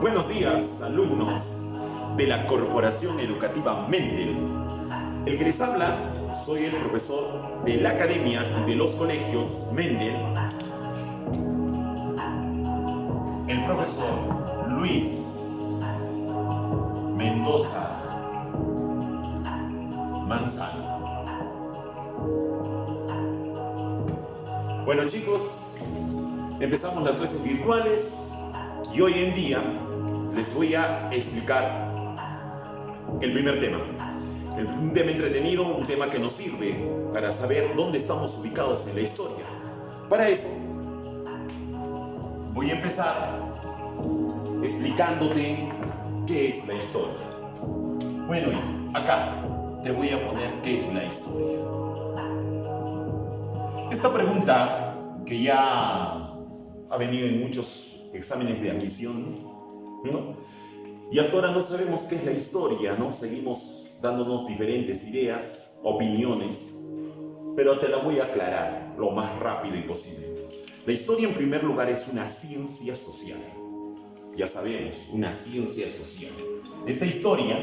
Buenos días, alumnos de la Corporación Educativa Mendel. El que les habla, soy el profesor de la Academia y de los colegios Mendel, el profesor Luis Mendoza Manzano. Bueno, chicos, empezamos las clases virtuales y hoy en día les voy a explicar el primer tema. Un tema entretenido, un tema que nos sirve para saber dónde estamos ubicados en la historia. Para eso, voy a empezar explicándote qué es la historia. Bueno, y acá te voy a poner qué es la historia. Esta pregunta, que ya ha venido en muchos exámenes de admisión, ¿no? Y hasta ahora no sabemos qué es la historia, ¿no? Seguimos dándonos diferentes ideas, opiniones, pero te la voy a aclarar lo más rápido posible. La historia, en primer lugar, es una ciencia social. Ya sabemos, una ciencia social. Esta historia,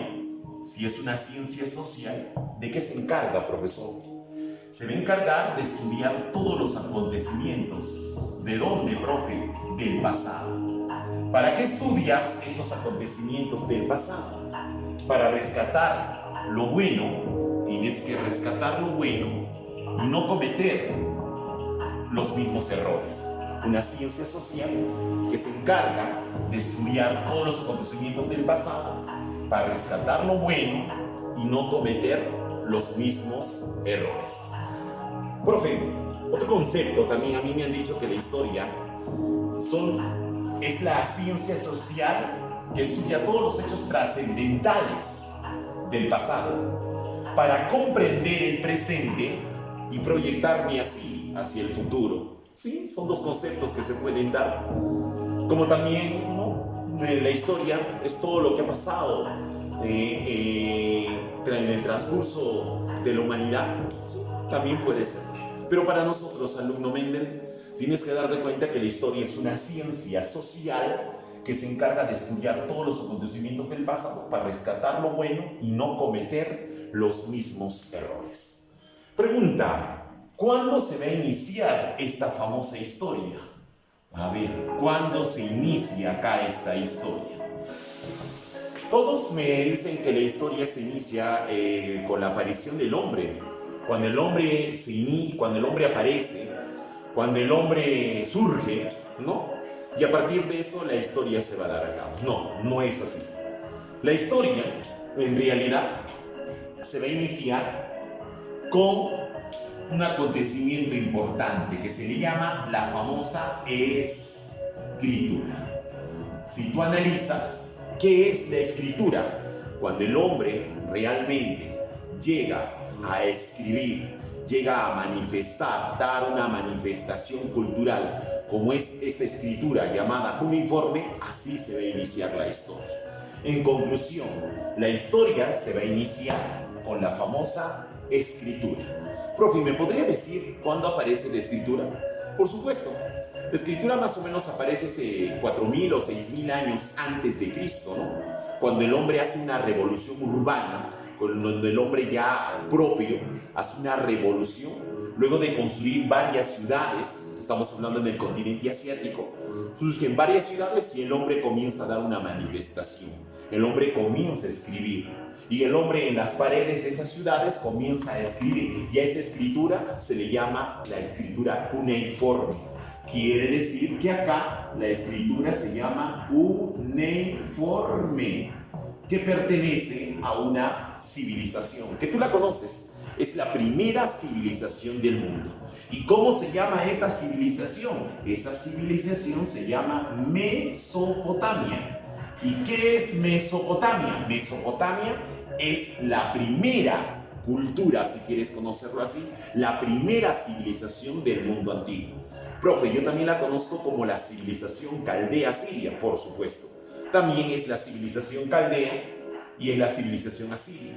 si es una ciencia social, ¿de qué se encarga, profesor? Se va a encargar de estudiar todos los acontecimientos. ¿De dónde, profe? Del pasado. ¿Para qué estudias estos acontecimientos del pasado? Para rescatar lo bueno. Tienes que rescatar lo bueno y no cometer los mismos errores. Una ciencia social que se encarga de estudiar todos los acontecimientos del pasado para rescatar lo bueno y no cometer los mismos errores. Profe, otro concepto también, a mí me han dicho que la historia es la ciencia social que estudia todos los hechos trascendentales del pasado para comprender el presente y proyectarme así hacia el futuro. Sí, son dos conceptos que se pueden dar. Como también, ¿no? La historia es todo lo que ha pasado en el transcurso de la humanidad. Sí, también puede ser. Pero para nosotros, alumno Mendel, tienes que darte cuenta que la historia es una ciencia social que se encarga de estudiar todos los acontecimientos del pasado para rescatar lo bueno y no cometer los mismos errores. Pregunta, ¿cuándo se va a iniciar esta famosa historia? A ver, ¿cuándo se inicia acá esta historia? Todos me dicen que la historia se inicia con la aparición del hombre. Cuando el hombre aparece, cuando el hombre surge, ¿no? Y a partir de eso la historia se va a dar a cabo. No, no es así. La historia, en realidad, se va a iniciar con un acontecimiento importante que se le llama la famosa escritura. Si tú analizas qué es la escritura, cuando el hombre realmente llega a escribir, llega a manifestar, dar una manifestación cultural, como es esta escritura llamada cuneiforme, así se va a iniciar la historia. En conclusión, la historia se va a iniciar con la famosa escritura. Profe, ¿me podría decir cuándo aparece la escritura? Por supuesto, la escritura más o menos aparece hace 4.000 o 6.000 años antes de Cristo, ¿no? Cuando el hombre hace una revolución urbana, cuando el hombre ya propio hace una revolución, luego de construir varias ciudades, estamos hablando en el continente asiático, surgen varias ciudades y el hombre comienza a dar una manifestación, el hombre comienza a escribir, y el hombre en las paredes de esas ciudades comienza a escribir, y a esa escritura se le llama la escritura cuneiforme. Quiere decir que acá la escritura se llama cuneiforme, que pertenece a una civilización, que tú la conoces, es la primera civilización del mundo. ¿Y cómo se llama esa civilización? Esa civilización se llama Mesopotamia. ¿Y qué es Mesopotamia? Mesopotamia es la primera cultura, si quieres conocerlo así, la primera civilización del mundo antiguo. Profe, yo también la conozco como la civilización caldea-siria, por supuesto. También es la civilización caldea y es la civilización asiria.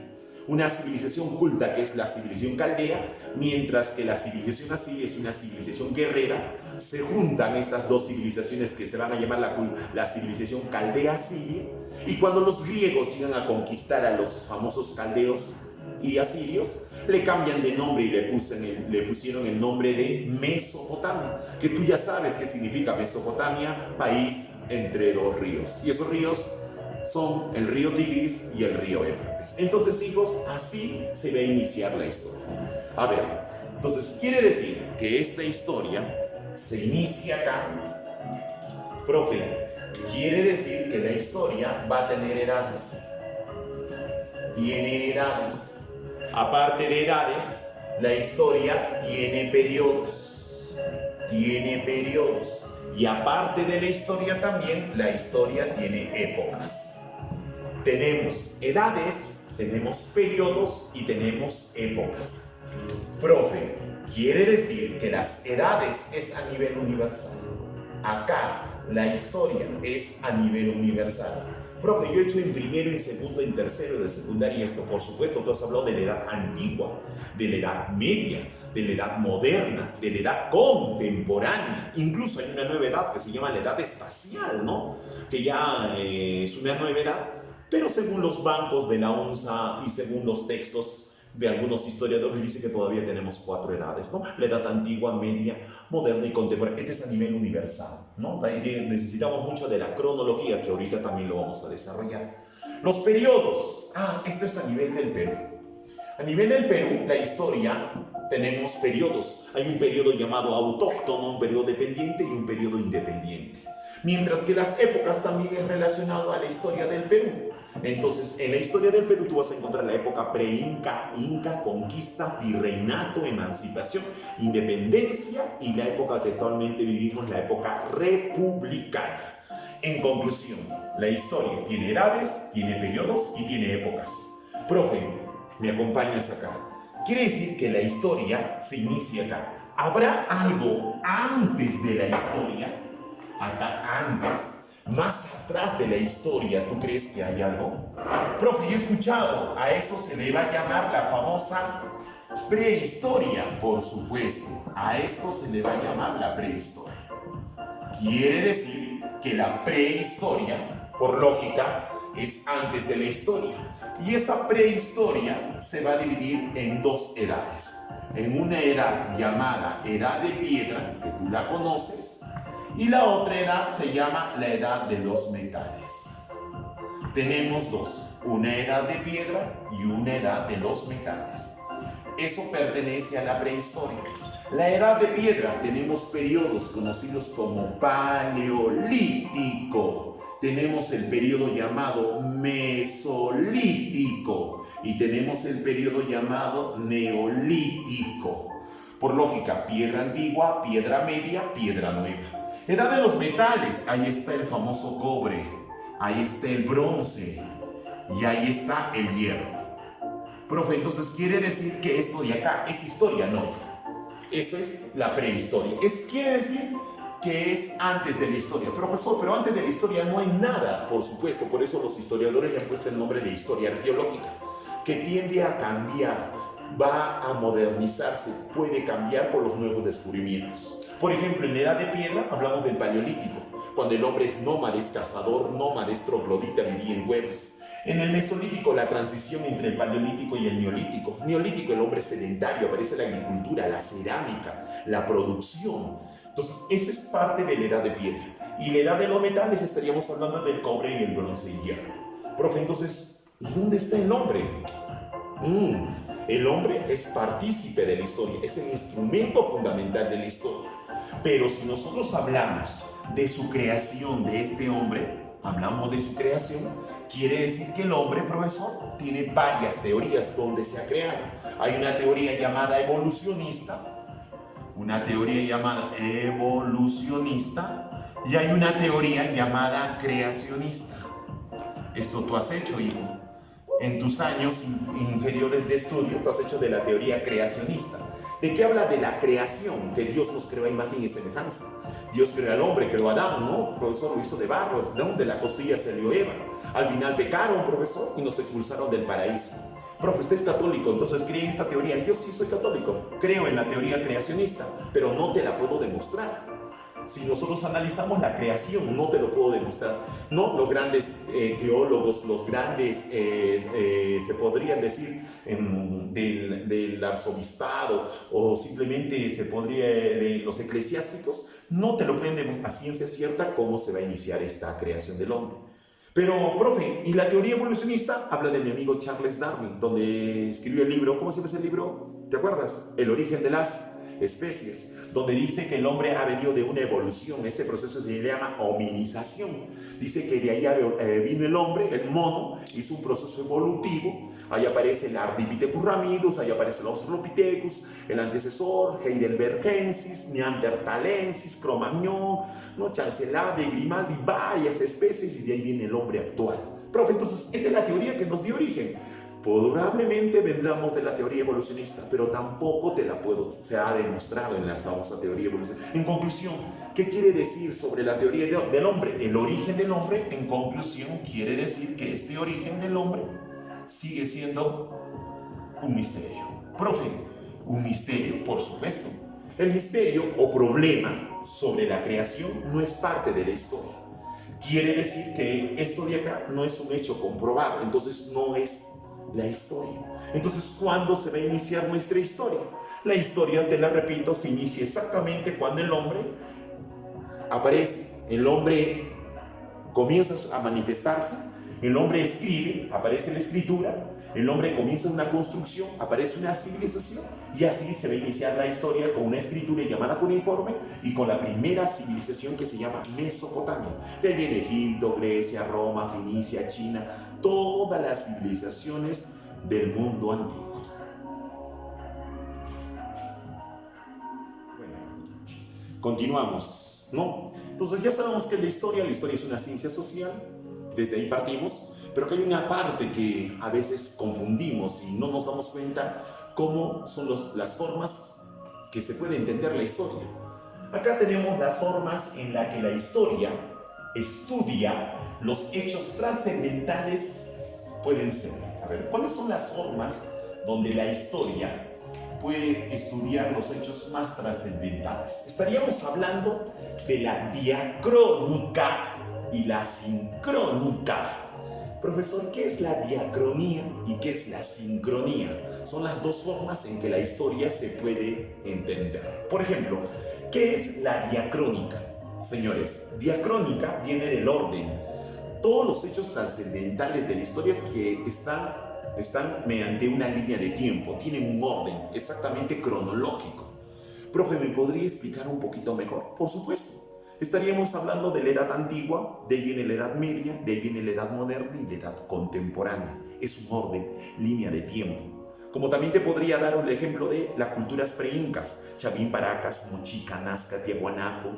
una civilización culta que es la civilización caldea, mientras que la civilización asiria es una civilización guerrera. Se juntan estas dos civilizaciones que se van a llamar la civilización caldea-asiria, y cuando los griegos iban a conquistar a los famosos caldeos y asirios, le cambian de nombre y le pusieron el nombre de Mesopotamia, que tú ya sabes qué significa Mesopotamia, país entre dos ríos, y esos ríos son el río Tigris y el río Éufrates. Entonces, hijos, así se va a iniciar la historia. A ver, entonces quiere decir que esta historia se inicia acá. Profe, quiere decir que la historia va a tener edades. Tiene edades. Aparte de edades, la historia tiene periodos. Tiene periodos. Y aparte de la historia también, la historia tiene épocas. Tenemos edades, tenemos periodos y tenemos épocas. Profe, quiere decir que las edades es a nivel universal. Acá la historia es a nivel universal. Profe, yo he hecho en primero, en segundo, en tercero de secundaria esto. Por supuesto, tú has hablado de la edad antigua, de la edad media, de la edad moderna, de la edad contemporánea. Incluso hay una nueva edad que se llama la edad espacial, ¿no? Que ya es una nueva edad, pero según los bancos de la UNSA y según los textos de algunos historiadores, dice que todavía tenemos 4 edades, ¿no? La edad antigua, media, moderna y contemporánea. Este es a nivel universal, ¿no? Necesitamos mucho de la cronología, que ahorita también lo vamos a desarrollar. Los periodos. Esto es a nivel del Perú. A nivel del Perú, la historia, tenemos periodos. Hay un periodo llamado autóctono, un periodo dependiente y un periodo independiente. Mientras que las épocas también es relacionado a la historia del Perú. Entonces, en la historia del Perú tú vas a encontrar la época pre-inca, inca, conquista, virreinato, emancipación, independencia y la época que actualmente vivimos, la época republicana. En conclusión, la historia tiene edades, tiene periodos y tiene épocas. Profe, ¿me acompañas acá? Quiere decir que la historia se inicia acá. ¿Habrá algo antes de la historia? Acá antes, más atrás de la historia, ¿tú crees que hay algo? Profe, yo he escuchado, a eso se le va a llamar la famosa prehistoria, por supuesto. A esto se le va a llamar la prehistoria. Quiere decir que la prehistoria, por lógica, es antes de la historia. Y esa prehistoria se va a dividir en 2 edades. En una edad llamada edad de piedra, que tú la conoces, y la otra edad se llama la edad de los metales. Tenemos 2, una edad de piedra y una edad de los metales. Eso pertenece a la prehistoria. La edad de piedra, tenemos periodos conocidos como paleolítico. Tenemos el periodo llamado mesolítico y tenemos el periodo llamado neolítico. Por lógica, piedra antigua, piedra media, piedra nueva. Edad de los metales, ahí está el famoso cobre, ahí está el bronce y ahí está el hierro. Profe, entonces quiere decir que esto de acá es historia, no. Eso es la prehistoria. Quiere decir que es antes de la historia. Profesor, pero antes de la historia no hay nada, por supuesto. Por eso los historiadores le han puesto el nombre de historia arqueológica, que tiende a cambiar, va a modernizarse, puede cambiar por los nuevos descubrimientos. Por ejemplo, en la edad de piedra hablamos del paleolítico, cuando el hombre es nómade, es cazador, nómade, es troglodita, vivía en cuevas. En el mesolítico, la transición entre el paleolítico y el neolítico. Neolítico, el hombre sedentario, aparece la agricultura, la cerámica, la producción. Entonces, eso es parte de la edad de piedra. Y la edad de los metales estaríamos hablando del cobre y el bronce y hierro. Profe, entonces, ¿y dónde está el hombre? El hombre es partícipe de la historia, es el instrumento fundamental de la historia. Pero si nosotros hablamos de su creación, de este hombre, hablamos de su creación, quiere decir que el hombre, profesor, tiene varias teorías donde se ha creado. Hay una teoría llamada evolucionista, y hay una teoría llamada creacionista. Esto tú has hecho, hijo. En tus años inferiores de estudio, tú has hecho de la teoría creacionista. ¿De qué habla? De la creación, que Dios nos creó a imagen y semejanza. Dios creó al hombre, creó a Adán, ¿no? Profesor, lo hizo de barro, de la costilla salió Eva. Al final pecaron, profesor, y nos expulsaron del paraíso. Profe, usted es católico, entonces cree en esta teoría. Yo sí soy católico, creo en la teoría creacionista, pero no te la puedo demostrar. Si nosotros analizamos la creación, no te lo puedo demostrar. No, los grandes teólogos, los grandes, se podrían decir, del arzobispado, o simplemente se podría, de los eclesiásticos, no te lo pueden demostrar a ciencia cierta cómo se va a iniciar esta creación del hombre. Pero, profe, y la teoría evolucionista habla de mi amigo Charles Darwin, donde escribió el libro, ¿cómo se llama ese libro? ¿Te acuerdas? El origen de las especies, donde dice que el hombre ha venido de una evolución. Ese proceso se le llama hominización. Dice que de ahí vino el hombre, el mono, hizo un proceso evolutivo. Ahí aparece el Ardipithecus ramidus, ahí aparece el Australopithecus, el antecesor, Heidelbergensis, Neanderthalensis, Cro-Magnon, ¿no? Chancelade, Grimaldi, varias especies, y de ahí viene el hombre actual. Profe, entonces, esta es la teoría que nos dio origen. Probablemente vendremos de la teoría evolucionista, pero tampoco te la puedo, se ha demostrado en la famosa teoría evolucionista. En conclusión, ¿qué quiere decir sobre la teoría del hombre? El origen del hombre, en conclusión, quiere decir que este origen del hombre sigue siendo un misterio. Profe, un misterio, por supuesto. El misterio o problema sobre la creación no es parte de la historia. Quiere decir que esto de acá no es un hecho comprobado, entonces no es la historia. Entonces, ¿cuándo se va a iniciar nuestra historia? La historia, te la repito, se inicia exactamente cuando el hombre aparece, el hombre comienza a manifestarse, el hombre escribe, aparece la escritura, el hombre comienza una construcción, aparece una civilización, y así se va a iniciar la historia con una escritura llamada cuneiforme y con la primera civilización que se llama Mesopotamia. De ahí viene Egipto, Grecia, Roma, Fenicia, China, todas las civilizaciones del mundo antiguo. Bueno, continuamos, ¿no? Entonces ya sabemos que la historia es una ciencia social, desde ahí partimos, pero que hay una parte que a veces confundimos y no nos damos cuenta cómo son las formas que se puede entender la historia. Acá tenemos las formas en las que la historia estudia los hechos trascendentales pueden ser. A ver, ¿cuáles son las formas donde la historia puede estudiar los hechos más trascendentales? Estaríamos hablando de la diacrónica y la sincrónica. Profesor, ¿qué es la diacronía y qué es la sincronía? Son las dos formas en que la historia se puede entender. Por ejemplo, ¿qué es la diacrónica? Señores, diacrónica viene del orden. Todos los hechos trascendentales de la historia que están mediante una línea de tiempo, tienen un orden exactamente cronológico. Profe, ¿me podría explicar un poquito mejor? Por supuesto. Estaríamos hablando de la edad antigua, de ahí viene la edad media, de ahí viene la edad moderna y la edad contemporánea. Es un orden, línea de tiempo. Como también te podría dar el ejemplo de las culturas pre-incas, Chavín, Paracas, Mochica, Nazca, Tiahuanaco,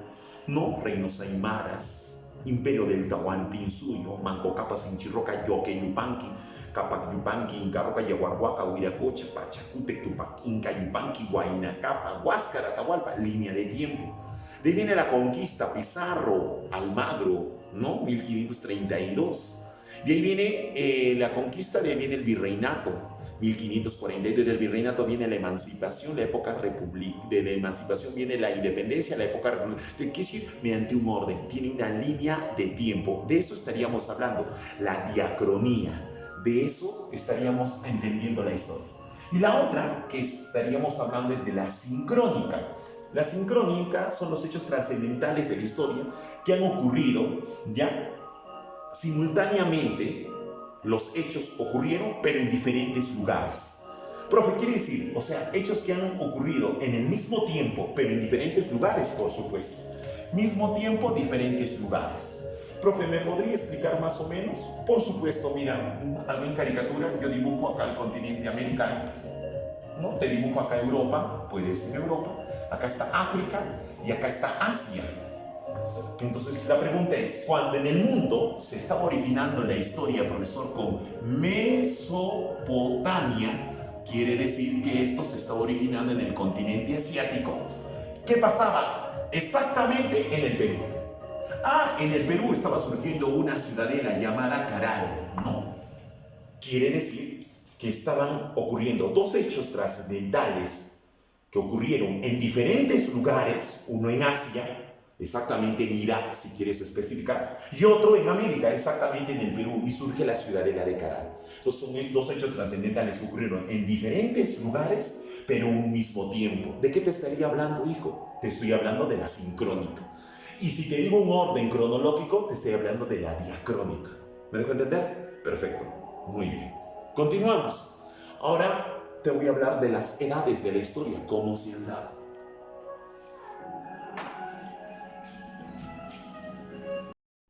¿no? Reinos aymaras, Imperio del Tahuantinsuyo, Manco Cápac, Sinchirroca, Yoque, Yupanqui, Capac Yupanqui, Incarroca, Yaguarhuaca, Huiracocha, Pachacute, Tupac, Inca, Yupanqui, Huaynacapa, Huáscara, Atahualpa, línea de tiempo. De ahí viene la conquista, Pizarro, Almagro, ¿no? 1532. De ahí viene la conquista, de ahí viene el virreinato, 1540. Desde el virreinato viene la emancipación, la época república. De la emancipación viene la independencia, la época república. ¿Qué quiere decir? Mediante un orden, tiene una línea de tiempo. De eso estaríamos hablando, la diacronía. De eso estaríamos entendiendo la historia. Y la otra que estaríamos hablando es de la sincrónica. La sincrónica son los hechos trascendentales de la historia que han ocurrido ya simultáneamente. Los hechos ocurrieron, pero en diferentes lugares. Profe, quiere decir, o sea, hechos que han ocurrido en el mismo tiempo, pero en diferentes lugares, por supuesto. Mismo tiempo, diferentes lugares. Profe, ¿me podría explicar más o menos? Por supuesto, mira, algo en caricatura, yo dibujo acá el continente americano, ¿no? Te dibujo acá Europa, puede ser Europa, acá está África y acá está Asia. Entonces la pregunta es, cuando en el mundo se estaba originando la historia, profesor, con Mesopotamia, quiere decir que esto se estaba originando en el continente asiático. ¿Qué pasaba? Exactamente en el Perú. En el Perú estaba surgiendo una ciudadela llamada Caral, ¿no? Quiere decir que estaban ocurriendo dos hechos trascendentales que ocurrieron en diferentes lugares, uno en Asia, exactamente en Irak, si quieres especificar, y otro en América, exactamente en el Perú, y surge la ciudadela de Caral. Entonces son dos hechos trascendentales que ocurrieron en diferentes lugares, pero en un mismo tiempo. ¿De qué te estaría hablando, hijo? Te estoy hablando de la sincrónica. Y si te digo un orden cronológico, te estoy hablando de la diacrónica. ¿Me dejo entender? Perfecto. Muy bien. Continuamos. Ahora te voy a hablar de las edades de la historia, cómo se han dado.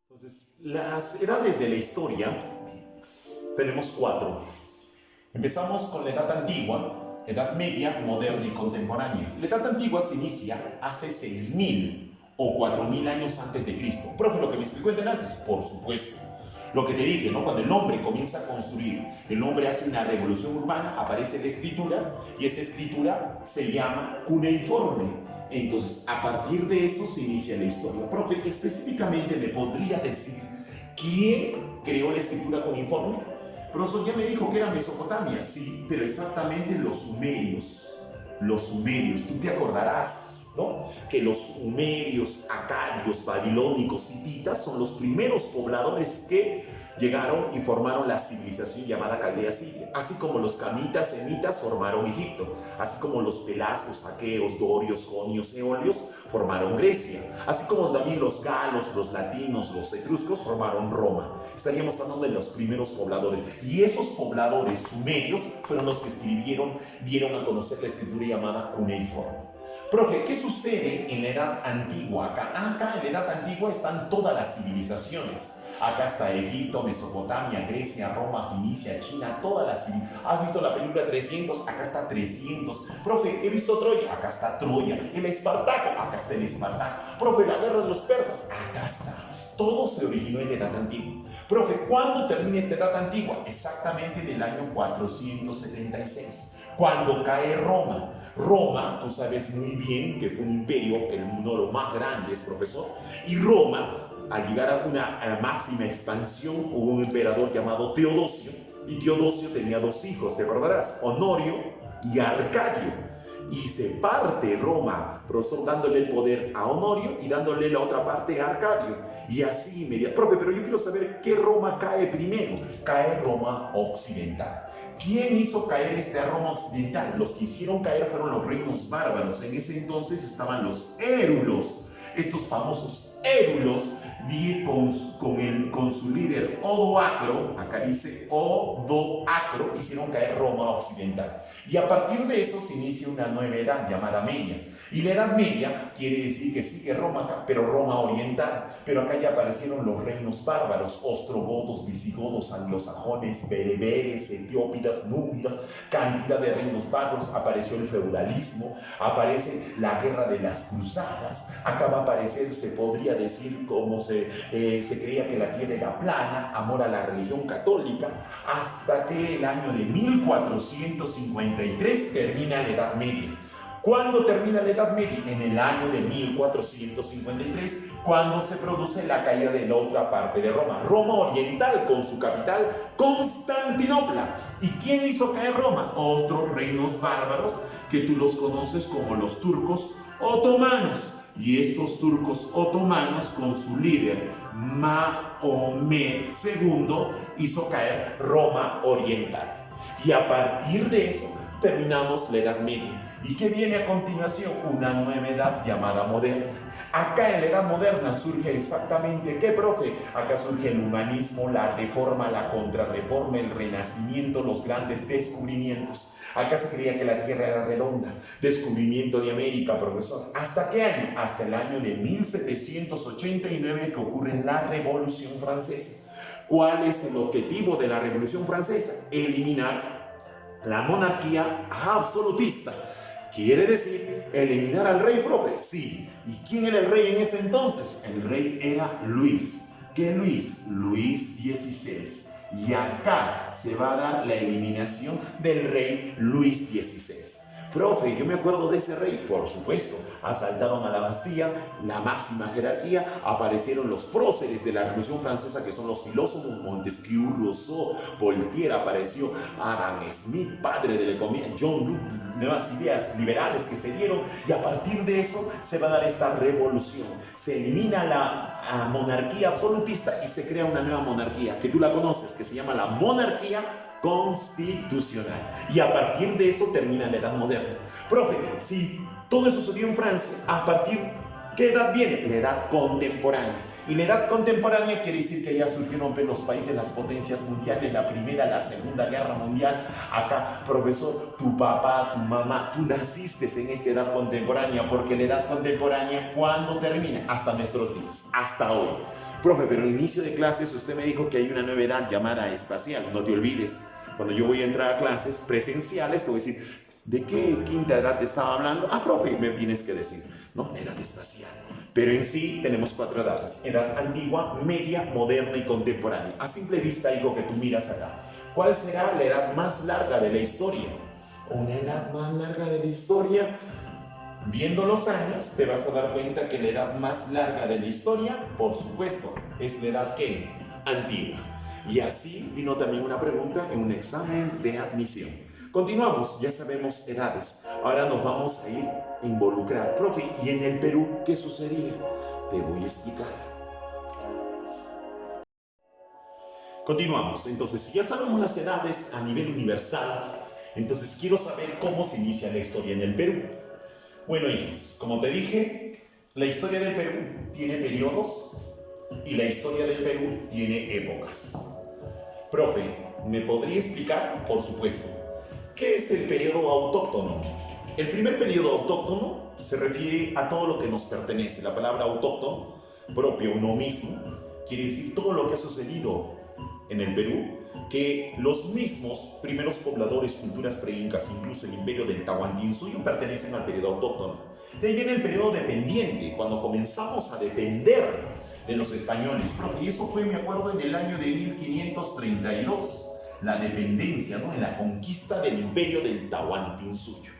Entonces, las edades de la historia tenemos 4. Empezamos con la Edad Antigua, Edad Media, Moderna y Contemporánea. La Edad Antigua se inicia hace 6.000 o 4.000 años antes de Cristo. Profe, lo que me explicó el antes, por supuesto. Lo que te dije, ¿no? Cuando el hombre comienza a construir, el hombre hace una revolución urbana, aparece la escritura, y esta escritura se llama cuneiforme. Entonces, a partir de eso se inicia la historia. Profe, específicamente me podría decir quién creó la escritura cuneiforme. Profesor, ya me dijo que era Mesopotamia. Sí, pero exactamente los sumerios. Los sumerios, tú te acordarás, ¿no? Que los sumerios, acadios, babilónicos, hititas son los primeros pobladores que llegaron y formaron la civilización llamada Caldea Siria, así como los camitas, semitas formaron Egipto, así como los pelasgos, aqueos, dorios, jonios, eolios formaron Grecia, así como también los galos, los latinos, los etruscos formaron Roma. Estaríamos hablando de los primeros pobladores, y esos pobladores sumerios fueron los que escribieron, dieron a conocer la escritura llamada cuneiforme. Profe, ¿qué sucede en la Edad Antigua? Acá en la Edad Antigua están todas las civilizaciones. Acá está Egipto, Mesopotamia, Grecia, Roma, Fenicia, China, todas las civilizaciones. ¿Has visto la película 300? Acá está 300. Profe, he visto Troya. Acá está Troya. El Espartaco. Acá está el Espartaco. Profe, la guerra de los persas. Acá está. Todo se originó en la Edad Antigua. Profe, ¿cuándo termina esta Edad Antigua? Exactamente en el año 476. Cuando cae Roma. Roma, tú sabes muy bien que fue un imperio, uno de los más grandes, profesor, y Roma, al llegar a una máxima expansión, hubo un emperador llamado Teodosio, y Teodosio tenía 2 hijos, ¿te acordarás? Honorio y Arcadio. Y se parte Roma, profesor, dándole el poder a Honorio y dándole la otra parte a Arcadio. Y así inmediatamente. Profe, pero yo quiero saber qué Roma cae primero. Cae Roma occidental. ¿Quién hizo caer Roma occidental? Los que hicieron caer fueron los reinos bárbaros. En ese entonces estaban los érulos. Estos famosos érulos con su líder Odoacro, acá dice Odoacro, hicieron caer Roma occidental. Y a partir de eso se inicia una nueva edad llamada Media. Y la Edad Media quiere decir que sigue Roma acá, pero Roma oriental. Pero acá ya aparecieron los reinos bárbaros, ostrogodos, visigodos, anglosajones, bereberes, etiópidas, númidas, cantidad de reinos bárbaros. Apareció el feudalismo, aparece la guerra de las cruzadas. Acá va a aparecer, se podría decir, como se creía que la tierra era plana, amor a la religión católica, hasta que el año de 1453 termina la Edad Media. ¿Cuándo termina la Edad Media? En el año de 1453, cuando se produce la caída de la otra parte de Roma, Roma oriental, con su capital Constantinopla. ¿Y quién hizo caer Roma? Otros reinos bárbaros que tú los conoces como los turcos otomanos. Y estos turcos otomanos, con su líder Mahomet II, hizo caer Roma oriental. Y a partir de eso terminamos la Edad Media. ¿Y qué viene a continuación? Una nueva edad llamada moderna. Acá en la Edad Moderna surge exactamente, ¿qué, profe? Acá surge el humanismo, la reforma, la contrarreforma, el renacimiento, los grandes descubrimientos. Acá se creía que la Tierra era redonda. Descubrimiento de América, profesor. ¿Hasta qué año? Hasta el año de 1789, que ocurre la Revolución Francesa. ¿Cuál es el objetivo de la Revolución Francesa? Eliminar la monarquía absolutista. ¿Quiere decir eliminar al rey, profe? Sí. ¿Y quién era el rey en ese entonces? El rey era Luis. ¿Qué Luis? Luis XVI. Y acá se va a dar la eliminación del rey Luis XVI. Profe, yo me acuerdo de ese rey, por supuesto. Asaltaron a la Bastilla, la máxima jerarquía, aparecieron los próceres de la Revolución Francesa, que son los filósofos Montesquieu, Rousseau, Voltaire, apareció Adam Smith, padre de la economía, John Locke, nuevas ideas liberales que se dieron, y a partir de eso se va a dar esta revolución. Se elimina la monarquía absolutista y se crea una nueva monarquía, que tú la conoces, que se llama la monarquía constitucional, y a partir de eso termina la edad moderna. Profe, si todo eso sucedió en Francia, ¿a partir qué edad viene? La edad contemporánea. Y la edad contemporánea quiere decir que ya surgieron los países, las potencias mundiales, la primera, la segunda guerra mundial. Acá, profesor, tu papá, tu mamá, tú naciste en esta edad contemporánea, porque la edad contemporánea, ¿cuándo termina? Hasta nuestros días, hasta hoy. Profe, pero al inicio de clases usted me dijo que hay una nueva edad llamada espacial. No te olvides, cuando yo voy a entrar a clases presenciales, te voy a decir, ¿de qué quinta edad te estaba hablando? Ah, profe, me tienes que decir, ¿no? Edad espacial. Pero en sí tenemos 4 edades: edad antigua, media, moderna y contemporánea. A simple vista, hijo, que tú miras acá, ¿cuál será la edad más larga de la historia? Una edad más larga de la historia. Viendo los años, te vas a dar cuenta que la edad más larga de la historia, por supuesto, es la edad ¿qué? Antigua. Y así vino también una pregunta en un examen de admisión. Continuamos, ya sabemos edades. Ahora nos vamos a ir a involucrar. Profe, ¿y en el Perú qué sucedía? Te voy a explicar. Continuamos. Entonces, si ya sabemos las edades a nivel universal, entonces quiero saber cómo se inicia la historia en el Perú. Bueno, hijos, como te dije, la historia del Perú tiene periodos y la historia del Perú tiene épocas. Profe, ¿me podría explicar? Por supuesto. ¿Qué es el periodo autóctono? El primer periodo autóctono se refiere a todo lo que nos pertenece. La palabra autóctono, propio, uno mismo, quiere decir todo lo que ha sucedido en el Perú, que los mismos primeros pobladores, culturas preincas, incluso el imperio del Tahuantinsuyo, pertenecen al periodo autóctono. De ahí viene el periodo dependiente, cuando comenzamos a depender de los españoles. Profe, y eso fue, me acuerdo, en el año de 1532, la dependencia, ¿no? En la conquista del imperio del Tahuantinsuyo.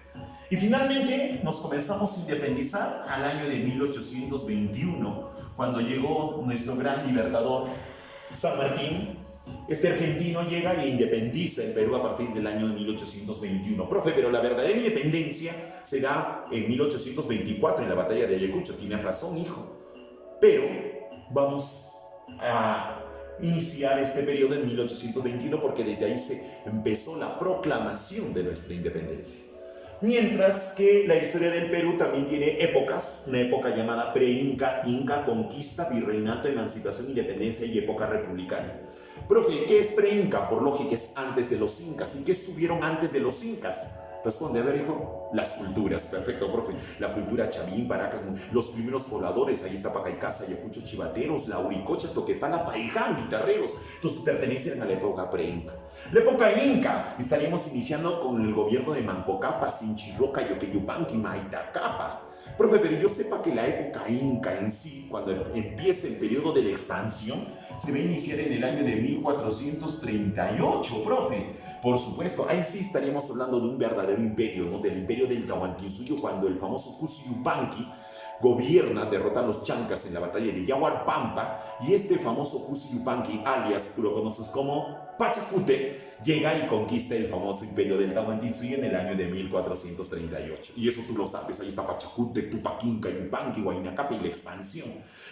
Y finalmente nos comenzamos a independizar al año de 1821, cuando llegó nuestro gran libertador, San Martín. Este argentino llega e independiza el Perú a partir del año de 1821. Profe, pero la verdadera independencia se da en 1824 en la batalla de Ayacucho. Tienes razón, hijo. Pero vamos a iniciar este periodo en 1821 porque desde ahí se empezó la proclamación de nuestra independencia. Mientras que la historia del Perú también tiene épocas, una época llamada pre-Inca, Inca, conquista, virreinato, emancipación, independencia y época republicana. Profe, ¿qué es pre-Inca? Por lógica es antes de los Incas. ¿Y qué estuvieron antes de los Incas? Responde, a ver, hijo, las culturas. Perfecto, profe. La cultura Chavín, Paracas, los primeros pobladores, ahí está Pacaicasa, Ayacucho, Chivateros, Lauricocha, Toquepala, Paiján, guitarreros. Entonces pertenecen a la época pre-Inca. La época Inca, estaríamos iniciando con el gobierno de Manco Cápac, Sinchiroca, Yoqueyupanqui, Maitacapa. Profe, pero yo sepa que la época Inca en sí, cuando empieza el periodo de la expansión, se va a iniciar en el año de 1438, profe. Por supuesto, ahí sí estaríamos hablando de un verdadero imperio, ¿no? Del imperio del Tahuantinsuyo, cuando el famoso Cusi-Yupanqui gobierna, derrota a los chancas en la batalla de Yaguarpampa, y este famoso Cusi-Yupanqui, alias, tú lo conoces como Pachacute, llega y conquista el famoso imperio del Tahuantinsuyo en el año de 1438. Y eso tú lo sabes, ahí está Pachacute, Tupaquinca, Yupanqui, Huayna Cápac y la expansión.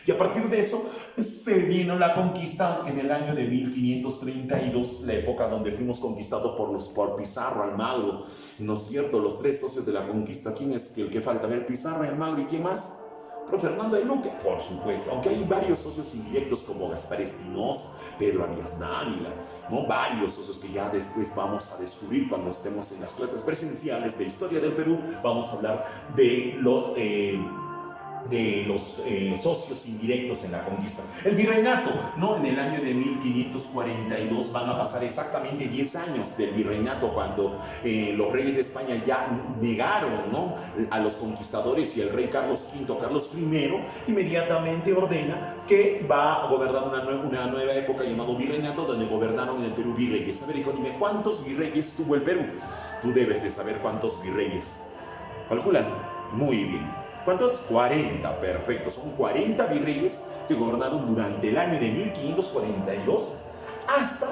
Y a partir de eso se vino la conquista en el año de 1532, la época donde fuimos conquistados por Pizarro, Almagro, ¿no es cierto? Los 3 socios de la conquista. ¿Quién es el que falta? A ver, Pizarro, Almagro y ¿quién más? Pero Fernando de Luque, por supuesto, aunque hay varios socios indirectos como Gaspar Espinosa, Pedro Arias Dávila, ¿no? Varios socios que ya después vamos a descubrir cuando estemos en las clases presenciales de Historia del Perú. Vamos a hablar de de los socios indirectos en la conquista. El virreinato, ¿no? En el año de 1542 van a pasar exactamente 10 años del virreinato, cuando los reyes de España ya negaron, ¿no?, a los conquistadores, y el rey Carlos V, Carlos I, inmediatamente ordena que va a gobernar una nueva época llamado virreinato, donde gobernaron en el Perú virreyes. A ver, hijo, dime, ¿cuántos virreyes tuvo el Perú? Tú debes de saber cuántos virreyes. ¿Calculan? Muy bien. ¿Cuántos? 40, perfecto. Son 40 virreyes que gobernaron durante el año de 1542 hasta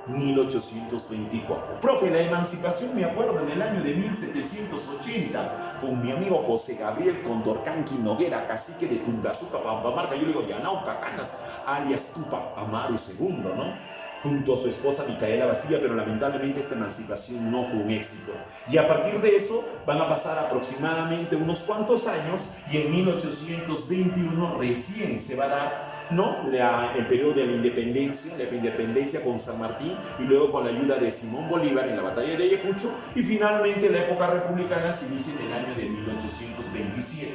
1824. Profe, la emancipación, me acuerdo, en el año de 1780, con mi amigo José Gabriel Condorcanqui Noguera, cacique de Tungazuca, Pampamarca, yo le digo Yanauca Canas, alias Tupac Amaru II, ¿no?, junto a su esposa Micaela Bastilla, pero lamentablemente esta emancipación no fue un éxito. Y a partir de eso van a pasar aproximadamente unos cuantos años, y en 1821 recién se va a dar, ¿no?, el periodo de la independencia con San Martín, y luego con la ayuda de Simón Bolívar en la batalla de Ayacucho, y finalmente la época republicana se inicia en el año de 1827.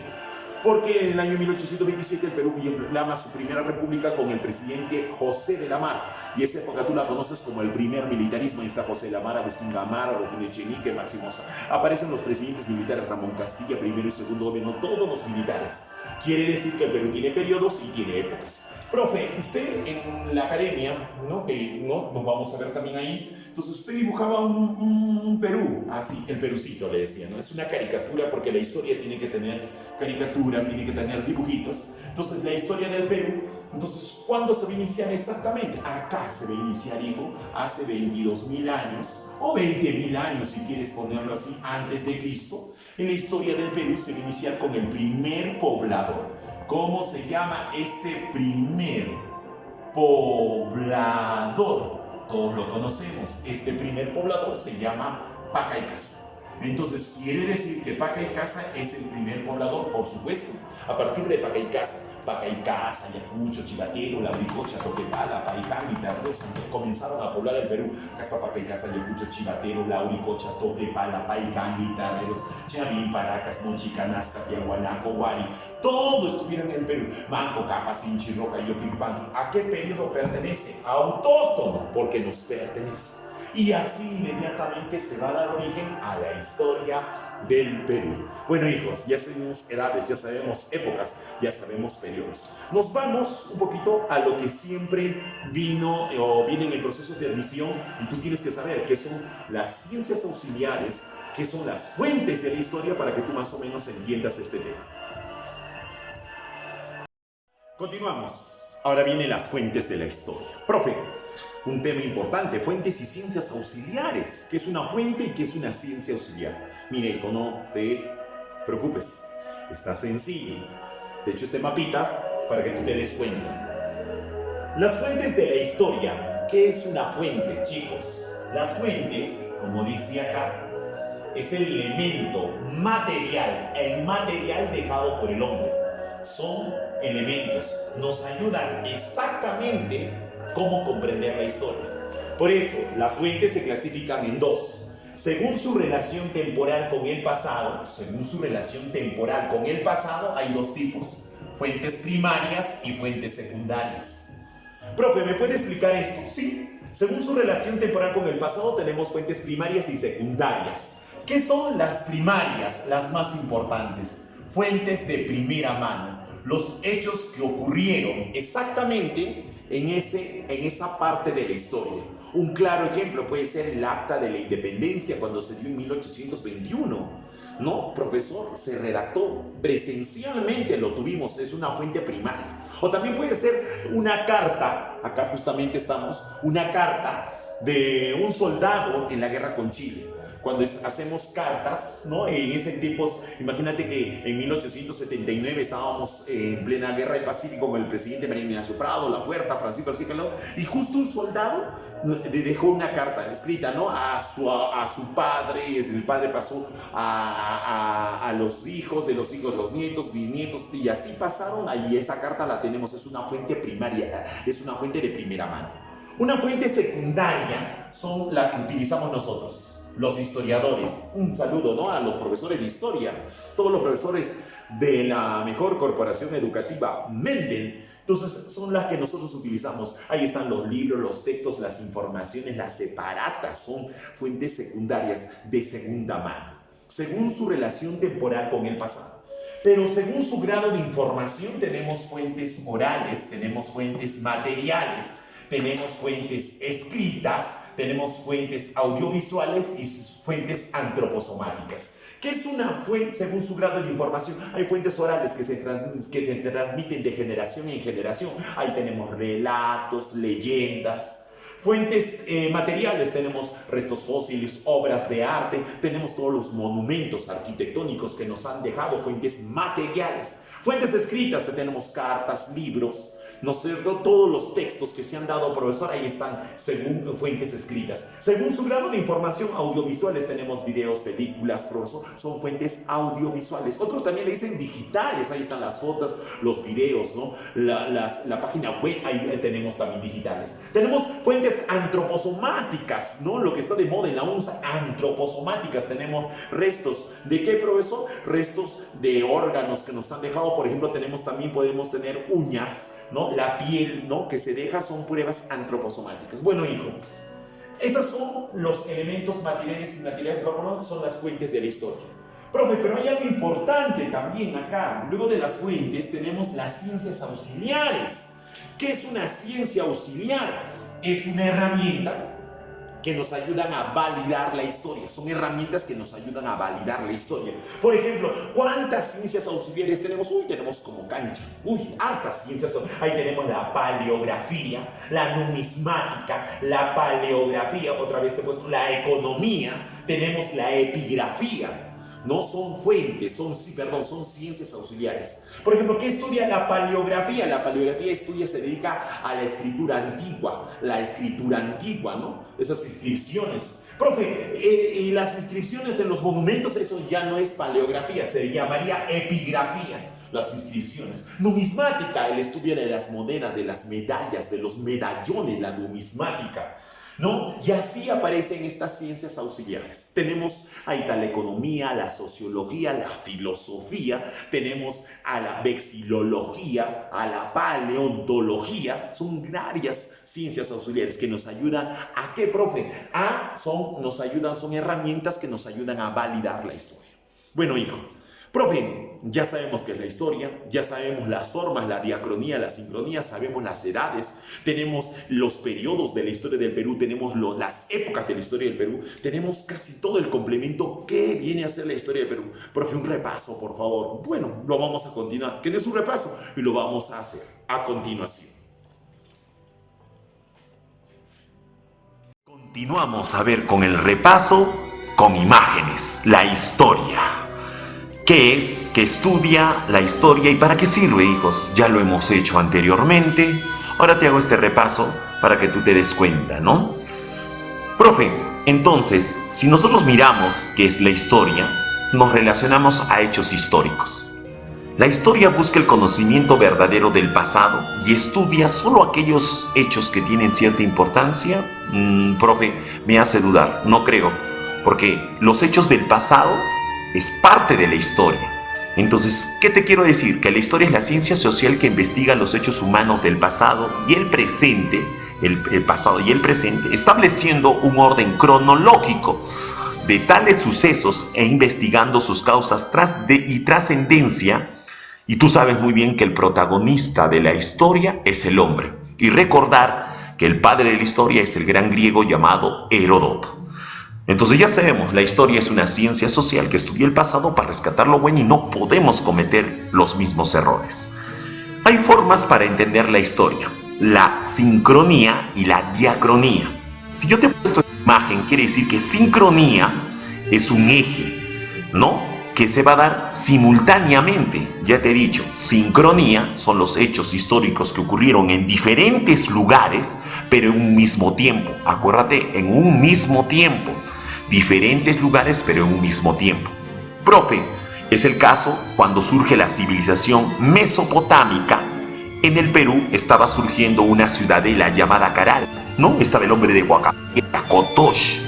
Porque en el año 1827 el Perú proclama su primera república con el presidente José de la Mar, y esa época tú la conoces como el primer militarismo. Ahí está José de la Mar, Agustín Gamara, Rufino Echenique, Máximo Sosa. Aparecen los presidentes militares, Ramón Castilla, primero y segundo gobierno, todos los militares. Quiere decir que el Perú tiene periodos y tiene épocas. Profe, usted en la academia, ¿no?, que no nos vamos a ver también ahí, entonces usted dibujaba un Perú, así, el Perucito le decía, ¿no? Es una caricatura, porque la historia tiene que tener caricatura, tiene que tener dibujitos. Entonces, la historia del Perú, entonces, ¿cuándo se va a iniciar exactamente? Acá se va a iniciar, hijo, hace 22.000 años, o 20.000 años, si quieres ponerlo así, antes de Cristo. En la historia del Perú se va a iniciar con el primer poblador. ¿Cómo se llama este primer poblador? Todos lo conocemos. Este primer poblador se llama Paca y Casa. Entonces, quiere decir que Paca y Casa es el primer poblador, por supuesto. A partir de Paca y Casa, Ayacucho, Chivatero, Lauricocha, Toquepala, Paiján y Tarrosa comenzaron a poblar el Perú. Acá está Paca y Casa, Ayacucho, Chivatero, Lauricocha, Toquepala, Paiján y Tarreros, Chavín, Paracas, Mochicanasca, Tiahuanaco, Huari. Todos estuvieron en el Perú. Manco, Capa, Sinchi, Roca, Yopipanqui. ¿A qué periodo pertenece? Autóctono, porque nos pertenece. Y así inmediatamente se va a dar origen a la historia del Perú. Bueno, hijos, ya sabemos edades, ya sabemos épocas, ya sabemos periodos. Nos vamos un poquito a lo que siempre vino o viene en el proceso de admisión, y tú tienes que saber qué son las ciencias auxiliares, qué son las fuentes de la historia, para que tú más o menos entiendas este tema. Continuamos. Ahora vienen las fuentes de la historia. Profe, un tema importante, fuentes y ciencias auxiliares. ¿Qué es una fuente y qué es una ciencia auxiliar? Mire, hijo, no te preocupes, está sencillo. Te echo este mapita para que tú te des cuenta. Las fuentes de la historia. ¿Qué es una fuente, chicos? Las fuentes, como dice acá, es el elemento material e inmaterial dejado por el hombre. Son elementos, nos ayudan exactamente cómo comprender la historia. Por eso, las fuentes se clasifican en dos. Según su relación temporal con el pasado, hay dos tipos: fuentes primarias y fuentes secundarias. Profe, ¿me puede explicar esto? Sí. Según su relación temporal con el pasado, tenemos fuentes primarias y secundarias. ¿Qué son las primarias? Las más importantes. Fuentes de primera mano. Los hechos que ocurrieron exactamente en esa parte de la historia. Un claro ejemplo puede ser el Acta de la Independencia, cuando se dio en 1821. ¿No, profesor? Se redactó presencialmente, lo tuvimos, es una fuente primaria. O también puede ser una carta, acá justamente estamos, una carta de un soldado en la guerra con Chile. Cuando hacemos cartas, ¿no? En ese tiempo, imagínate que en 1879 estábamos en plena guerra del Pacífico con el presidente María Ignacio Prado, La Puerta, Francisco Alcicaló, y justo un soldado le dejó una carta escrita, ¿no?, a su padre, y el padre pasó a los hijos, de los hijos, los nietos, bisnietos, y así pasaron. Ahí esa carta la tenemos, es una fuente primaria, es una fuente de primera mano. Una fuente secundaria son la que utilizamos nosotros. los historiadores. Un saludo, ¿no?, a los profesores de historia, todos los profesores de la mejor corporación educativa, Mendel. Entonces son las que nosotros utilizamos. Ahí están los libros, los textos, las informaciones, las separatas, son fuentes secundarias de segunda mano, según su relación temporal con el pasado. Pero según su grado de información tenemos fuentes orales, tenemos fuentes materiales, tenemos fuentes escritas, tenemos fuentes audiovisuales y fuentes antroposomáticas. ¿Qué es una fuente según su grado de información? Hay fuentes orales que se transmiten de generación en generación. Ahí tenemos relatos, leyendas. Fuentes materiales, tenemos restos fósiles, obras de arte, tenemos todos los monumentos arquitectónicos que nos han dejado, fuentes materiales. Fuentes escritas, tenemos cartas, libros, ¿no es cierto? Todos los textos que se han dado, profesor, ahí están según fuentes escritas. Según su grado de información, audiovisuales, tenemos videos, películas, profesor, son fuentes audiovisuales. Otro también le dicen digitales, ahí están las fotos, los videos, ¿no? La página web, ahí tenemos también digitales. Tenemos fuentes antroposomáticas, ¿no? Lo que está de moda en la UNSA, antroposomáticas. Tenemos restos, ¿de qué, profesor? Restos de órganos que nos han dejado, por ejemplo, podemos tener uñas, ¿no? La piel, ¿no?, que se deja, son pruebas antroposomáticas. Bueno, hijo, esos son los elementos materiales y inmateriales del cuerpo, ¿no? Son las fuentes de la historia. Profe, pero hay algo importante también acá. Luego de las fuentes tenemos las ciencias auxiliares. ¿Qué es una ciencia auxiliar? Es una herramienta que nos ayudan a validar la historia. Son herramientas que nos ayudan a validar la historia. Por ejemplo, ¿cuántas ciencias auxiliares tenemos? Tenemos como cancha. Hartas ciencias. Ahí tenemos la paleografía, la numismática, la paleografía, otra vez te he puesto la economía, tenemos la epigrafía. No son fuentes, son ciencias auxiliares. Por ejemplo, ¿qué estudia la paleografía? La paleografía se dedica a la escritura antigua, ¿no? Esas inscripciones. Profe, y las inscripciones en los monumentos, eso ya no es paleografía, se llamaría epigrafía. Las inscripciones. Numismática, el estudio de las monedas, de las medallas, de los medallones, la numismática, ¿no? Y así aparecen estas ciencias auxiliares. Tenemos ahí está la economía, la sociología, la filosofía, tenemos a la vexilología, a la paleontología. Son varias ciencias auxiliares que nos ayudan a ¿qué, profe? Son herramientas que nos ayudan a validar la historia. Bueno, hijo, profe, ya sabemos qué es la historia, ya sabemos las formas, la diacronía, la sincronía, sabemos las edades, tenemos los periodos de la historia del Perú, tenemos las épocas de la historia del Perú, tenemos casi todo el complemento que viene a ser la historia del Perú. Profe, un repaso, por favor. Bueno, lo vamos a continuar. ¿Qué es un repaso? Y lo vamos a hacer a continuación. Continuamos a ver con el repaso con imágenes, la historia. ¿Qué es? ¿Qué estudia la historia y para qué sirve, hijos? Ya lo hemos hecho anteriormente. Ahora te hago este repaso para que tú te des cuenta, ¿no? Profe, entonces, si nosotros miramos qué es la historia, nos relacionamos a hechos históricos. La historia busca el conocimiento verdadero del pasado y estudia solo aquellos hechos que tienen cierta importancia. Profe, me hace dudar, no creo, porque los hechos del pasado es parte de la historia. Entonces, ¿qué te quiero decir? Que la historia es la ciencia social que investiga los hechos humanos del pasado y el presente, el pasado y el presente, estableciendo un orden cronológico de tales sucesos e investigando sus causas y trascendencia. Y tú sabes muy bien que el protagonista de la historia es el hombre. Y recordar que el padre de la historia es el gran griego llamado Heródoto. Entonces ya sabemos, la historia es una ciencia social que estudia el pasado para rescatar lo bueno y no podemos cometer los mismos errores. Hay formas para entender la historia, la sincronía y la diacronía. Si yo te he puesto esta imagen, quiere decir que sincronía es un eje, ¿no?, que se va a dar simultáneamente. Ya te he dicho, sincronía son los hechos históricos que ocurrieron en diferentes lugares, pero en un mismo tiempo. Acuérdate, en un mismo tiempo. Diferentes lugares, pero en un mismo tiempo. Profe, es el caso cuando surge la civilización mesopotámica. En el Perú estaba surgiendo una ciudadela llamada Caral, ¿no? Estaba el hombre de Huacapiedra, Cotosh.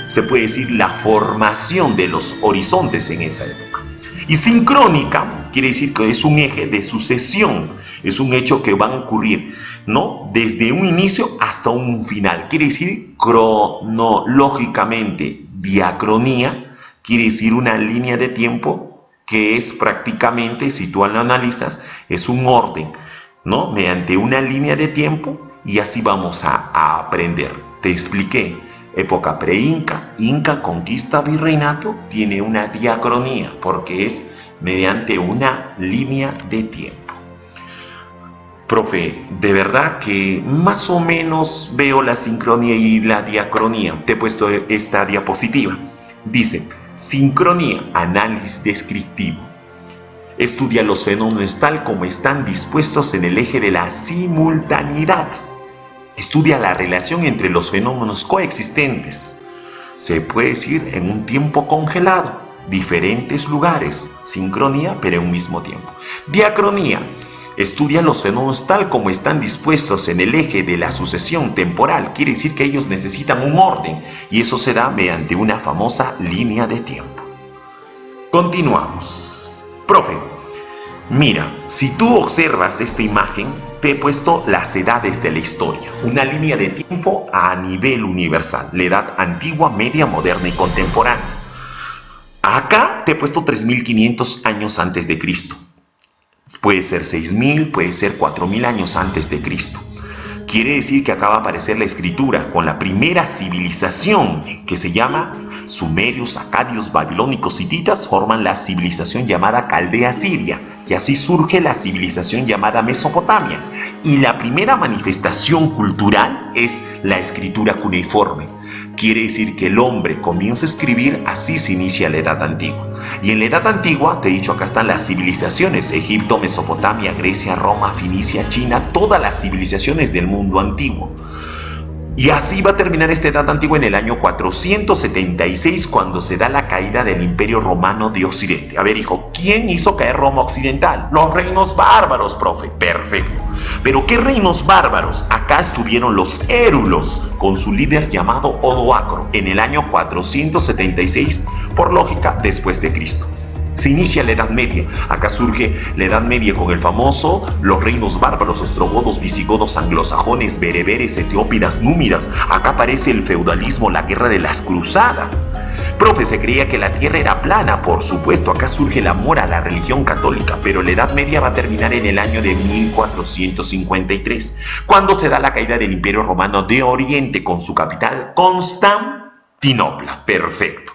se puede decir la formación de los horizontes en esa época. Y sincrónica quiere decir que es un eje de sucesión, es un hecho que va a ocurrir, ¿no? Desde un inicio hasta un final. Quiere decir cronológicamente. Diacronía quiere decir una línea de tiempo que es prácticamente, si tú lo analizas, es un orden, ¿no? Mediante una línea de tiempo, y así vamos a aprender. Te expliqué. Época pre-inca, inca, conquista, virreinato, tiene una diacronía porque es mediante una línea de tiempo. Profe, de verdad que más o menos veo la sincronía y la diacronía. Te he puesto esta diapositiva. Dice, sincronía, análisis descriptivo. Estudia los fenómenos tal como están dispuestos en el eje de la simultaneidad. Estudia la relación entre los fenómenos coexistentes. Se puede decir en un tiempo congelado, diferentes lugares, sincronía, pero en un mismo tiempo. Diacronía. Estudia los fenómenos tal como están dispuestos en el eje de la sucesión temporal. Quiere decir que ellos necesitan un orden, y eso se da mediante una famosa línea de tiempo. Continuamos. Profe, mira, si tú observas esta imagen, te he puesto las edades de la historia, una línea de tiempo a nivel universal, la edad antigua, media, moderna y contemporánea. Acá te he puesto 3500 años antes de Cristo. Puede ser 6000, puede ser 4000 años antes de Cristo. Quiere decir que acá va a aparecer la escritura con la primera civilización que se llama sumerios, acadios, babilónicos, hititas, forman la civilización llamada Caldea Siria, y así surge la civilización llamada Mesopotamia. Y la primera manifestación cultural es la escritura cuneiforme. Quiere decir que el hombre comienza a escribir, así se inicia la Edad Antigua. Y en la Edad Antigua, te he dicho, acá están las civilizaciones: Egipto, Mesopotamia, Grecia, Roma, Fenicia, China, todas las civilizaciones del mundo antiguo. Y así va a terminar esta Edad Antigua en el año 476, cuando se da la caída del Imperio Romano de Occidente. A ver, hijo, ¿quién hizo caer Roma Occidental? Los reinos bárbaros, profe. Perfecto. ¿Pero qué reinos bárbaros? Acá estuvieron los érulos, con su líder llamado Odoacro, en el año 476, por lógica, después de Cristo. Se inicia la Edad Media. Acá surge la Edad Media con el famoso, los reinos bárbaros, ostrogodos, visigodos, anglosajones, bereberes, etiópidas, númidas. Acá aparece el feudalismo, la guerra de las cruzadas. Profe, se creía que la tierra era plana, por supuesto. Acá surge el amor a la religión católica, pero la Edad Media va a terminar en el año de 1453, cuando se da la caída del Imperio Romano de Oriente con su capital, Constantinopla. Perfecto.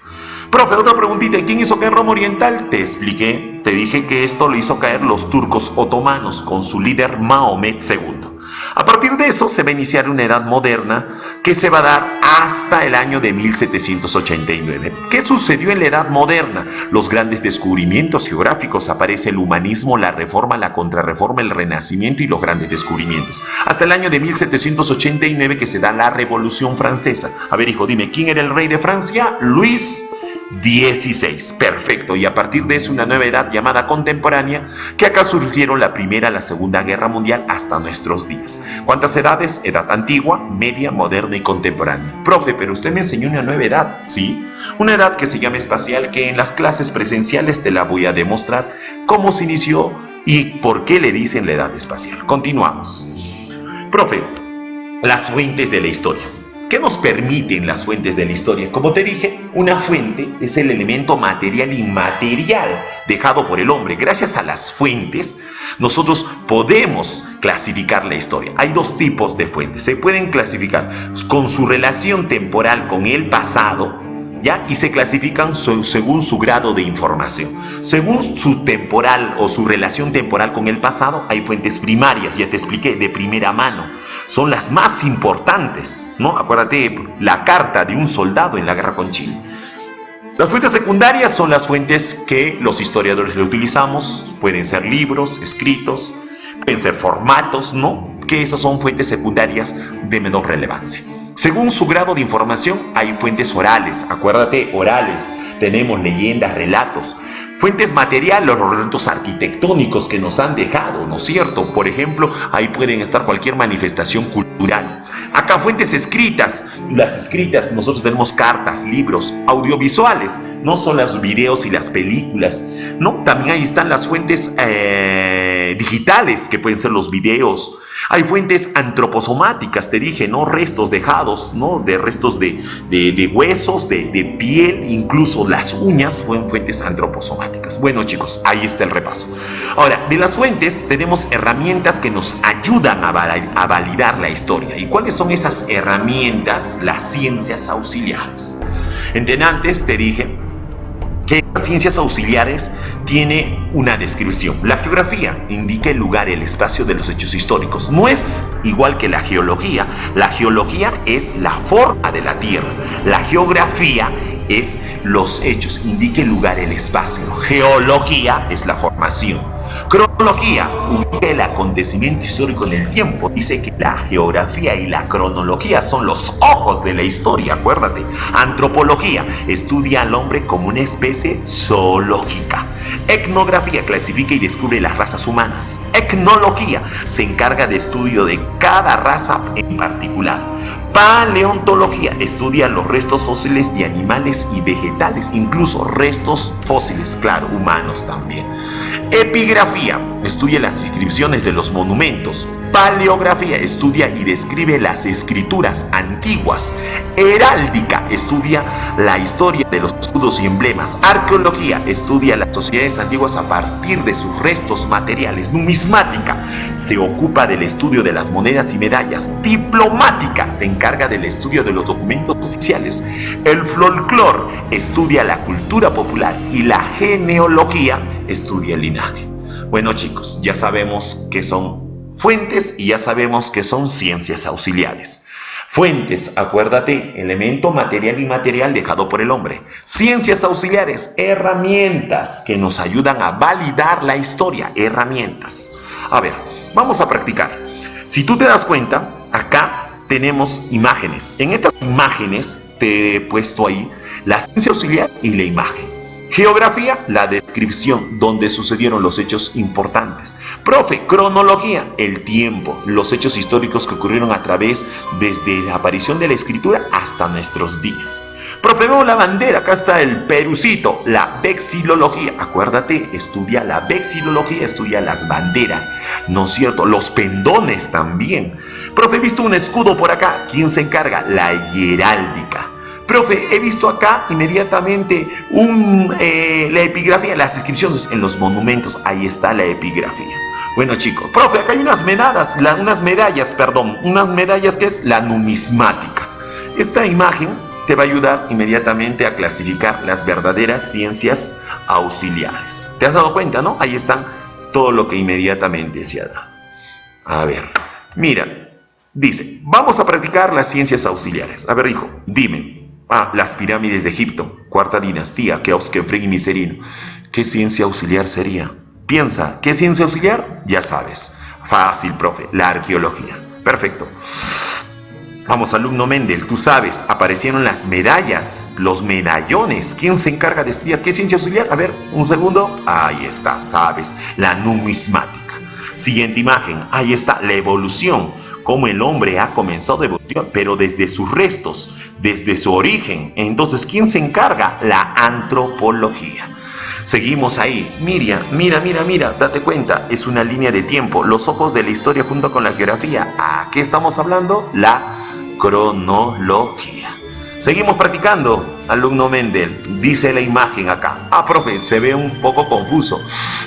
Profe, otra preguntita, ¿quién hizo caer Roma Oriental? Te expliqué, te dije que esto lo hizo caer los turcos otomanos con su líder Mahomet II. A partir de eso se va a iniciar una edad moderna que se va a dar hasta el año de 1789. ¿Qué sucedió en la edad moderna? Los grandes descubrimientos geográficos, aparece el humanismo, la reforma, la contrarreforma, el renacimiento y los grandes descubrimientos. Hasta el año de 1789 que se da la Revolución Francesa. A ver, hijo, dime, ¿quién era el rey de Francia? Luis 16, perfecto. Y a partir de eso una nueva edad llamada contemporánea, que acá surgieron la Primera, la Segunda Guerra Mundial hasta nuestros días. ¿Cuántas edades? Edad antigua, media, moderna y contemporánea. Profe, pero usted me enseñó una nueva edad. Sí, una edad que se llama espacial, que en las clases presenciales te la voy a demostrar cómo se inició y por qué le dicen la edad espacial. Continuamos. Profe, las fuentes de la historia. ¿Qué nos permiten las fuentes de la historia? Como te dije, una fuente es el elemento material inmaterial dejado por el hombre. Gracias a las fuentes, nosotros podemos clasificar la historia. Hay dos tipos de fuentes. Se pueden clasificar con su relación temporal con el pasado, ¿ya? Y se clasifican según su grado de información. Según su temporal o su relación temporal con el pasado, hay fuentes primarias, ya te expliqué, de primera mano. Son las más importantes, ¿no? Acuérdate, la carta de un soldado en la guerra con Chile. Las fuentes secundarias son las fuentes que los historiadores le utilizamos. Pueden ser libros, escritos, pueden ser formatos, ¿no? Que esas son fuentes secundarias de menor relevancia. Según su grado de información, hay fuentes orales. Acuérdate, orales. Tenemos leyendas, relatos. Fuentes materiales, los relatos arquitectónicos que nos han dejado, ¿no es cierto? Por ejemplo, ahí pueden estar cualquier manifestación cultural. Acá acá fuentes escritas. Las escritas, nosotros tenemos cartas, libros, audiovisuales, no son los videos y las películas, ¿no? También ahí están las fuentes digitales, que pueden ser los videos. Hay fuentes antroposomáticas, te dije, ¿no? Restos dejados, ¿no? De restos de huesos, de piel, incluso las uñas fueron fuentes antroposomáticas. Bueno, chicos, ahí está el repaso. Ahora, de las fuentes tenemos herramientas que nos ayudan a validar la historia. ¿Y cuáles son esas herramientas? Las ciencias auxiliares. Antes te dije que las ciencias auxiliares tiene una descripción. La geografía indica el lugar, el espacio de los hechos históricos. No es igual que la geología. La geología es la forma de la tierra. La geografía es los hechos, indica el lugar, el espacio. Geología es la formación. Cronología ubica el acontecimiento histórico en el tiempo. Dice que la geografía y la cronología son los ojos de la historia, acuérdate. Antropología estudia al hombre como una especie zoológica. Etnografía clasifica y descubre las razas humanas. Etnología se encarga de estudio de cada raza en particular. Paleontología estudia los restos fósiles de animales y vegetales, incluso restos fósiles, claro, humanos también. Epigrafía estudia las inscripciones de los monumentos. Paleografía estudia y describe las escrituras antiguas. Heráldica estudia la historia de los escudos y emblemas. Arqueología estudia las sociedades antiguas a partir de sus restos materiales. Numismática se ocupa del estudio de las monedas y medallas. Diplomática se encarga del estudio de los documentos oficiales. El folclore estudia la cultura popular y la genealogía estudia el linaje. Bueno, chicos, ya sabemos que son fuentes y ya sabemos que son ciencias auxiliares. Fuentes, acuérdate, elemento material y inmaterial dejado por el hombre. Ciencias auxiliares, herramientas que nos ayudan a validar la historia, herramientas. A ver, vamos a practicar. Si tú te das cuenta, acá tenemos imágenes. En estas imágenes te he puesto ahí la ciencia auxiliar y la imagen. Geografía, la descripción donde sucedieron los hechos importantes. Profe, cronología, el tiempo, los hechos históricos que ocurrieron a través desde la aparición de la escritura hasta nuestros días. Profe, veo la bandera, acá está el perucito, la vexilología. Acuérdate, estudia la vexilología, estudia las banderas, ¿no es cierto? Los pendones también. Profe, he visto un escudo por acá. ¿Quién se encarga? La heráldica. Profe, he visto acá inmediatamente la epigrafía, las inscripciones en los monumentos. Ahí está la epigrafía. Bueno, chicos, profe, acá hay unas medallas, unas medallas que es la numismática. Esta imagen te va a ayudar inmediatamente a clasificar las verdaderas ciencias auxiliares. ¿Te has dado cuenta, no? Ahí están todo lo que inmediatamente se ha dado. A ver, mira, dice, vamos a practicar las ciencias auxiliares. A ver, hijo, dime. Las pirámides de Egipto, cuarta dinastía, Keops, Kefren y Miserino. ¿Qué ciencia auxiliar sería? Piensa, ¿qué ciencia auxiliar? Ya sabes. Fácil, profe, la arqueología. Perfecto. Vamos, alumno Mendel, tú sabes, aparecieron las medallas, los medallones. ¿Quién se encarga de estudiar qué ciencia auxiliar? A ver, un segundo. Ahí está, sabes, la numismática. Siguiente imagen, ahí está, la evolución. Cómo el hombre ha comenzado a evolucionar, pero desde sus restos, desde su origen. Entonces, ¿quién se encarga? La antropología. Seguimos ahí. Mira, date cuenta, es una línea de tiempo. Los ojos de la historia junto con la geografía. ¿A qué estamos hablando? La cronología. Seguimos practicando, alumno Mendel. Dice la imagen acá. Profe, se ve un poco confuso.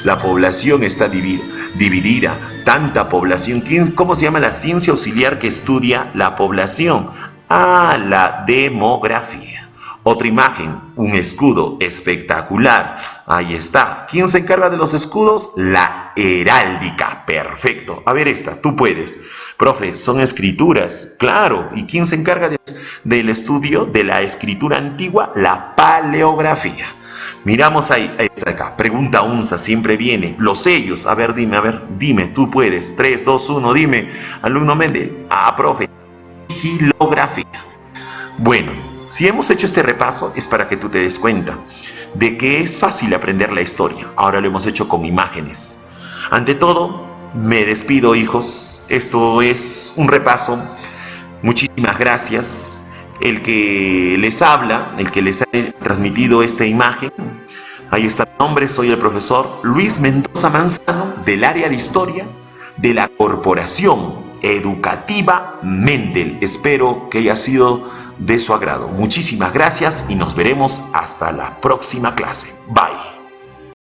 La población está dividida. Tanta población. ¿Cómo se llama la ciencia auxiliar que estudia la población? La demografía. Otra imagen, un escudo espectacular. Ahí está. ¿Quién se encarga de los escudos? La heráldica. Perfecto. A ver esta, tú puedes. Profe, son escrituras. Claro. ¿Y quién se encarga del estudio de la escritura antigua? La paleografía. Miramos ahí está acá. Pregunta UNSA, siempre viene. Los sellos. A ver, dime, tú puedes. 3, 2, 1, dime. Alumno Mendel. Profe. Sigilografía. Bueno, si hemos hecho este repaso es para que tú te des cuenta de que es fácil aprender la historia. Ahora lo hemos hecho con imágenes. Ante todo, me despido, hijos. Esto es un repaso. Muchísimas gracias. El que les habla, el que les ha transmitido esta imagen, ahí está mi nombre, soy el profesor Luis Mendoza Manzano, del área de historia de la Corporación Educativa Mendel. Espero que haya sido de su agrado. Muchísimas gracias y nos veremos hasta la próxima clase. Bye.